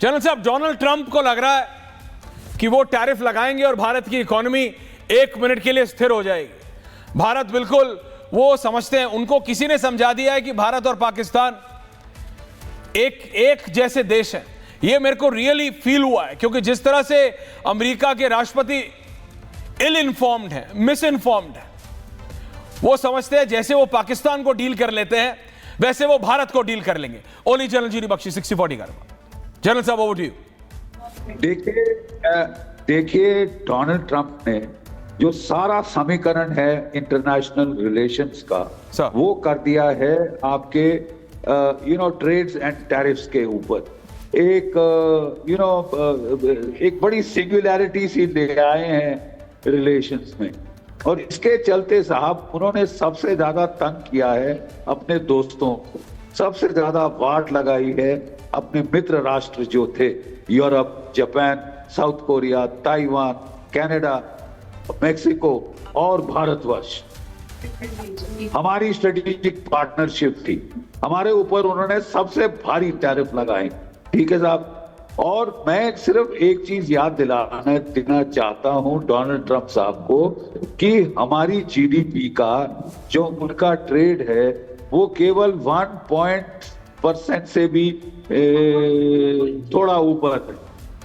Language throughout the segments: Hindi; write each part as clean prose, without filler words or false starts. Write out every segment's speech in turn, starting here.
जनरल साहब, डोनाल्ड ट्रंप को लग रहा है कि वो टैरिफ लगाएंगे और भारत की इकोनॉमी 1 मिनट के लिए स्थिर हो जाएगी। भारत बिल्कुल, वो समझते हैं, उनको किसी ने समझा दिया है कि भारत और पाकिस्तान एक जैसे देश हैं। ये मेरे को रियली फील हुआ है, क्योंकि जिस तरह से अमेरिका के राष्ट्रपति इल इन्फॉर्म्ड है, मिस इन्फॉर्म्ड है, वो समझते हैं जैसे वो पाकिस्तान को डील कर लेते हैं वैसे वो भारत को डील कर लेंगे। ओली जनरल जी बख्शी 60-40 का जनरल साहब, ओवर टू यू। देखिए डोनाल्ड ट्रंप ने जो सारा समीकरण है इंटरनेशनल रिलेशंस का वो कर दिया है आपके ट्रेड्स एंड टैरिफ्स के ऊपर। एक बड़ी सिंगुलैरिटी सी ले आए हैं रिलेशंस में, और इसके चलते साहब उन्होंने सबसे ज्यादा तंग किया है अपने दोस्तों को, सबसे ज्यादा वाट लगाई है अपने मित्र राष्ट्र जो थे, Europe, Japan, south Korea, Taiwan, Canada, Mexico और भारतवर्ष। हमारी स्ट्रेटेजिक पार्टनरशिप थी, हमारे ऊपर उन्होंने सबसे भारी टैरिफ लगाए। ठीक है साहब, और मैं सिर्फ एक चीज याद देना चाहता हूं डोनाल्ड ट्रंप साहब को कि हमारी जीडीपी का जो उनका ट्रेड है वो केवल 1% से भी थोड़ा ऊपर है।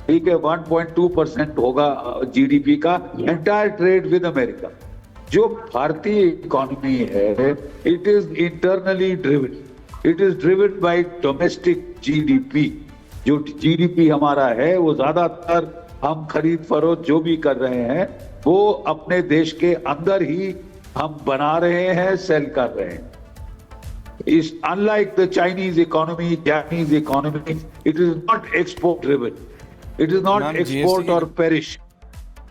ठीक है, 1.2% होगा जीडीपी का एंटायर ट्रेड विद अमेरिका। जो भारतीय इकोनॉमी है it is internally driven, it is driven by domestic GDP. जो जीडीपी हमारा है वो ज्यादातर हम खरीद फरोख्त जो भी कर रहे हैं वो अपने देश के अंदर ही हम बना रहे हैं, सेल कर रहे हैं। इस unlike the Chinese economy, Japanese economy, it is not export driven, it is not export और पेरिश।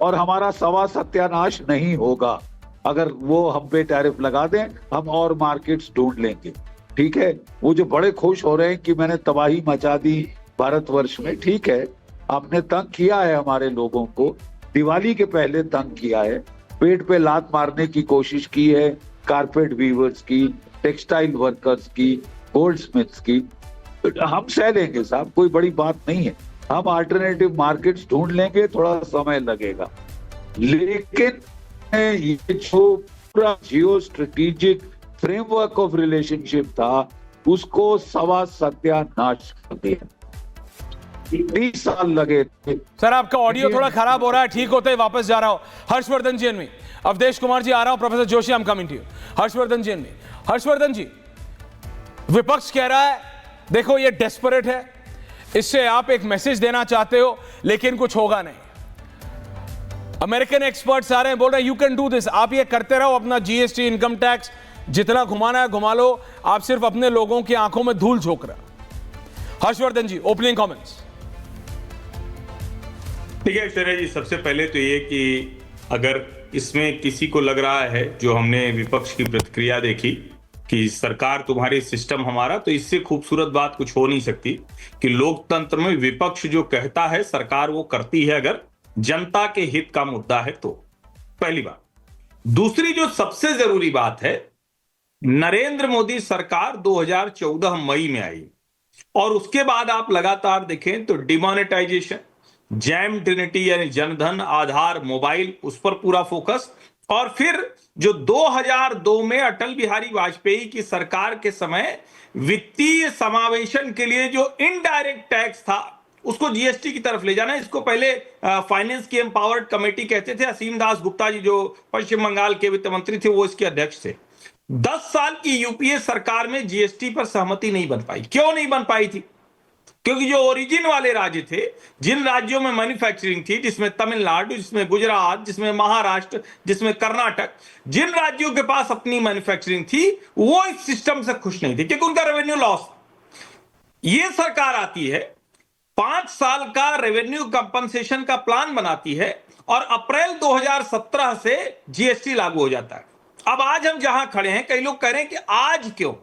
और हमारा सवा सत्यानाश नहीं होगा अगर वो हम पे टैरिफ लगा दें, हम और मार्केट्स ढूंढ लेंगे। ठीक है, वो जो बड़े खुश हो रहे हैं कि मैंने तबाही मचा दी भारतवर्ष में, ठीक है, आपने तंग किया है हमारे लोगों को, दिवाली के पहले तंग किया है, पेट पे लात मारने की कोशिश की है, कारपेट वीवर्स की, टेक्सटाइल वर्कर्स की, गोल्ड स्मिथ्स की। हम सह लेंगे साहब, कोई बड़ी बात नहीं है, हम अल्टरनेटिव मार्केट्स ढूंढ लेंगे, थोड़ा समय लगेगा। लेकिन ये जो पूरा geo strategic framework of relationship था उसको सवा सत्यानाश कर दिया। 20 साल लगे थे। सर आपका ऑडियो थोड़ा खराब हो रहा है, ठीक होते ही वापस जा रहा हूं। हर्षवर्धन जी एनवी, अवधेश कुमार जी आ रहा हूं, professor Joshi I am coming to you. Harshvardhan ji एनवी, हर्षवर्धन जी, विपक्ष कह रहा है देखो ये डेस्परेट है, इससे आप एक मैसेज देना चाहते हो लेकिन कुछ होगा नहीं। अमेरिकन एक्सपर्ट्स आ रहे हैं, बोल रहे हैं यू कैन डू दिस, आप ये करते रहो, अपना जीएसटी, इनकम टैक्स जितना घुमाना है घुमा लो, आप सिर्फ अपने लोगों की आंखों में धूल झोंक रहे। हर्षवर्धन जी, ओपनिंग कमेंट्स। ठीक है शरय जी, सबसे पहले तो ये कि अगर इसमें किसी को लग रहा है, जो हमने विपक्ष की प्रतिक्रिया देखी कि सरकार तुम्हारी सिस्टम हमारा, तो इससे खूबसूरत बात कुछ हो नहीं सकती कि लोकतंत्र में विपक्ष जो कहता है सरकार वो करती है, अगर जनता के हित का मुद्दा है तो। पहली बात। दूसरी जो सबसे जरूरी बात है, नरेंद्र मोदी सरकार 2014 मई में आई और उसके बाद आप लगातार देखें तो डिमोनेटाइजेशन, जैम ट्रिनिटी यानी जनधन, आधार, मोबाइल, उस पर पूरा फोकस, और फिर जो 2002 में अटल बिहारी वाजपेयी की सरकार के समय वित्तीय समावेशन के लिए जो इनडायरेक्ट टैक्स था उसको जीएसटी की तरफ ले जाना। इसको पहले फाइनेंस की एम्पावर्ड कमेटी कहते थे। असीम दास गुप्ता जी जो पश्चिम बंगाल के वित्त मंत्री थे वो इसके अध्यक्ष थे। 10 साल की यूपीए सरकार में जीएसटी पर सहमति नहीं बन पाई। क्यों नहीं बन पाई थी? क्योंकि जो ओरिजिन वाले राज्य थे, जिन राज्यों में मैन्युफैक्चरिंग थी, जिसमें तमिलनाडु, जिसमें गुजरात, जिसमें महाराष्ट्र, जिसमें कर्नाटक, जिन राज्यों के पास अपनी मैन्युफैक्चरिंग थी वो इस सिस्टम से खुश नहीं थे क्योंकि उनका रेवेन्यू लॉस। ये सरकार आती है, 5 साल का रेवेन्यू कंपनसेशन का प्लान बनाती है और अप्रैल 2017 से जीएसटी लागू हो जाता है। अब आज हम जहां खड़े हैं, कई लोग कह रहे हैं कि आज क्यों?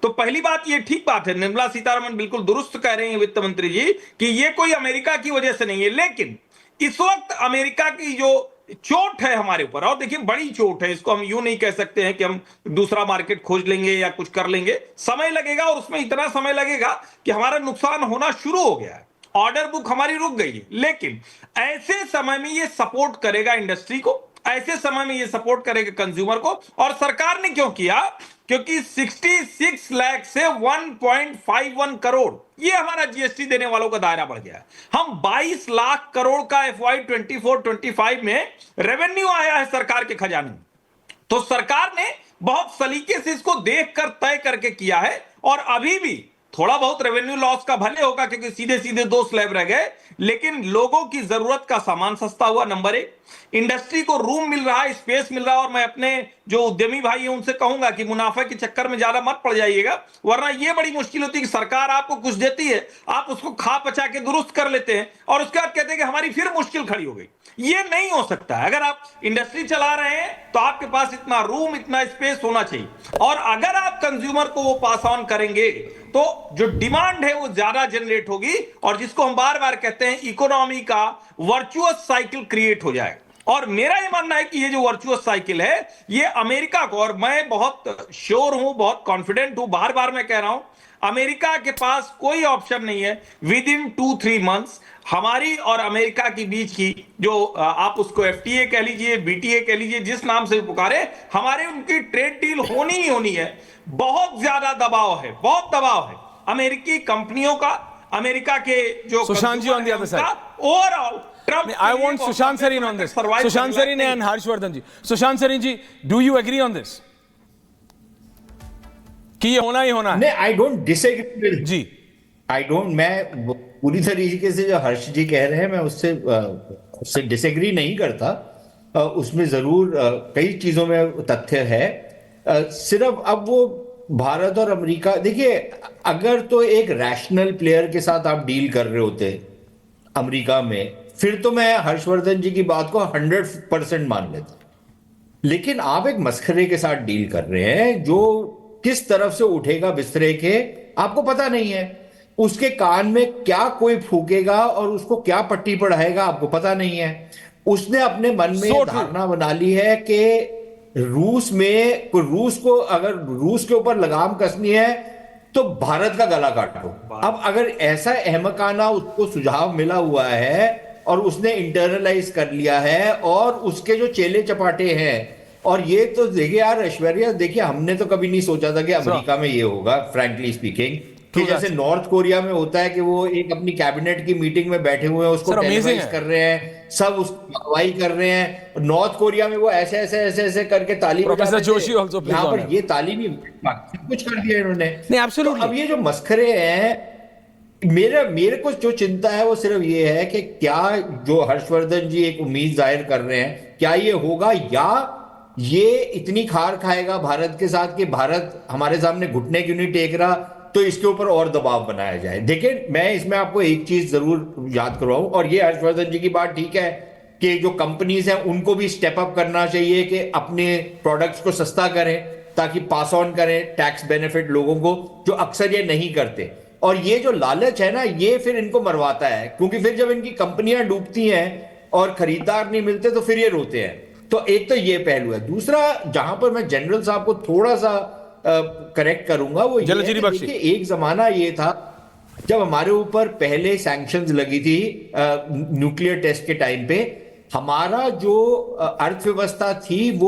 तो पहली बात, ये ठीक बात है, निर्मला सीतारमण बिल्कुल दुरुस्त कह रहे हैं वित्त मंत्री जी कि ये कोई अमेरिका की वजह से नहीं है। लेकिन इस वक्त अमेरिका की जो चोट है हमारे ऊपर, और देखिए बड़ी चोट है, इसको हम यूं नहीं कह सकते हैं कि हम दूसरा मार्केट खोज लेंगे या कुछ कर लेंगे। समय लगेगा और उसमें इतना समय लगेगा कि हमारा नुकसान होना शुरू हो गया है। ऑर्डर बुक हमारी रुक गई है, लेकिन ऐसे समय में ये सपोर्ट करेगा इंडस्ट्री को, ऐसे समय में ये सपोर्ट करेगा कंज्यूमर को। और सरकार ने क्यों किया? क्योंकि 66 लाख से 1.51 करोड़ ये हमारा जीएसटी देने वालों का दायरा बढ़ गया है। हम 22 लाख करोड़ का FY 24-25 में रेवेन्यू आया है सरकार के खजाने में। तो सरकार ने बहुत सलीके से इसको देखकर तय करके किया है। और अभी भी थोड़ा बहुत रेवेन्यू लॉस का भले होगा क्योंकि सीधे सीधे 2 स्लैब रह गए, लेकिन लोगों की जरूरत का सामान सस्ता हुआ, नंबर 1। इंडस्ट्री को रूम मिल रहा है, स्पेस मिल रहा है। और मैं अपने जो उद्यमी भाई हैं उनसे कहूंगा कि मुनाफे के चक्कर में ज्यादा मत पड़ जाइएगा, वरना यह बड़ी मुश्किल होती है कि सरकार आपको कुछ देती है, आप उसको खा पचा के दुरुस्त कर लेते हैं और उसके बाद कहते हैं कि हमारी फिर मुश्किल खड़ी हो गई। ये नहीं हो सकता है। अगर आप इंडस्ट्री चला रहे हैं तो आपके पास इतना रूम, इतना स्पेस होना चाहिए। और अगर आप कंज्यूमर को वो पास ऑन करेंगे तो जो डिमांड है वो ज्यादा जनरेट होगी, और जिसको हम बार बार कहते हैं इकोनॉमी का वर्चुअस साइकिल क्रिएट हो जाएगा। और मेरा ये मानना है कि ये जो वर्चुअस साइकिल है ये अमेरिका को, और मैं बहुत श्योर हूं, बहुत कॉन्फिडेंट हूं, बार बार मैं कह रहा हूं, अमेरिका के पास कोई ऑप्शन नहीं है विद इन 2-3 मंथ्स हमारी और अमेरिका के बीच की जो आप उसको FTA कह लीजिए, BTA कह लीजिए, जिस नाम से भी पुकारे, हमारे उनकी ट्रेड डील होनी ही होनी है। बहुत ज्यादा दबाव है, बहुत दबाव है अमेरिकी कंपनियों का, अमेरिका के जो सुशांत जी on the other side. Overall Trump. I want Sushant Sarin on this. Sushant Sarin and Harshvardhan ji. Sushant Sarin ji, do you agree on this? कि ये होना ही होना है? नहीं, आई डोंट डिसएग्री विद जी। आई डोंट, मैं पूरी तरीके से जो हर्ष जी कह रहे हैं मैं उससे डिसएग्री नहीं करता। उसमें जरूर कई चीजों में तथ्य है। सिर्फ अब वो भारत और अमेरिका, देखिए अगर तो एक रैशनल प्लेयर के साथ आप डील कर रहे होते अमेरिका में, फिर तो मैं हर्षवर्धन जी की बात को 100% मान लेता। लेकिन आप एक मस्खरे के साथ डील कर रहे हैं जो किस तरफ से उठेगा बिस्तरे के आपको पता नहीं है। उसके कान में क्या कोई फूकेगा और उसको क्या पट्टी पढ़ाएगा आपको पता नहीं है। उसने अपने मन में ये धारणा बना ली है कि रूस को अगर रूस के ऊपर लगाम कसनी है तो भारत का गला काटो। अब अगर ऐसा अहमकाना उसको सुझाव मिला हुआ है और उसने इंटरनलाइज कर लिया है और उसके जो चेले चपाटे हैं, और ये तो देखिए यार ऐश्वर्या, देखिए हमने तो कभी नहीं सोचा था कि अमेरिका में ये होगा, फ्रैंकली स्पीकिंग, कि जैसे नॉर्थ कोरिया में होता है कि वो एक अपनी कैबिनेट की मीटिंग में बैठे हुए हैं, उसको टेलीवाइज कर रहे हैं, सब उसकी अगुवाई कर रहे हैं। नॉर्थ कोरिया में वो ऐसे ऐसे ऐसे ऐसे करके ताली बजाते थे, यहाँ पर ये ताली भी सब कुछ कर दिया इन्होंने। तो अब ये जो मस्खरे हैं, मेरे को जो चिंता है वो सिर्फ ये है कि क्या जो हर्षवर्धन जी एक उम्मीद जाहिर कर रहे हैं, क्या ये होगा, या ये इतनी खार खाएगा भारत के साथ कि भारत हमारे सामने घुटने क्यों नहीं टेक रहा, तो इसके ऊपर और दबाव बनाया जाए। देखिए मैं इसमें आपको एक चीज जरूर याद करवाऊं, और ये हर्षवर्धन जी की बात ठीक है कि जो कंपनीज हैं उनको भी स्टेप अप करना चाहिए कि अपने प्रोडक्ट्स को सस्ता करें ताकि पास ऑन करें टैक्स बेनिफिट लोगों को, जो अक्सर ये नहीं करते। और ये जो लालच है ना, ये फिर इनको मरवाता है, क्योंकि फिर जब इनकी कंपनियां डूबती हैं और खरीदार नहीं मिलते तो फिर ये रोते हैं। तो एक तो ये पहलू है। दूसरा, जहां पर मैं जनरल साहब को थोड़ा सा करेक्ट करूंगा वो ये है कि देखिए एक जमाना ये था जब हमारे ऊपर पहले सैंक्शंस लगी थी न्यूक्लियर टेस्ट के टाइम पे, हमारा जो अर्थव्यवस्था थी वो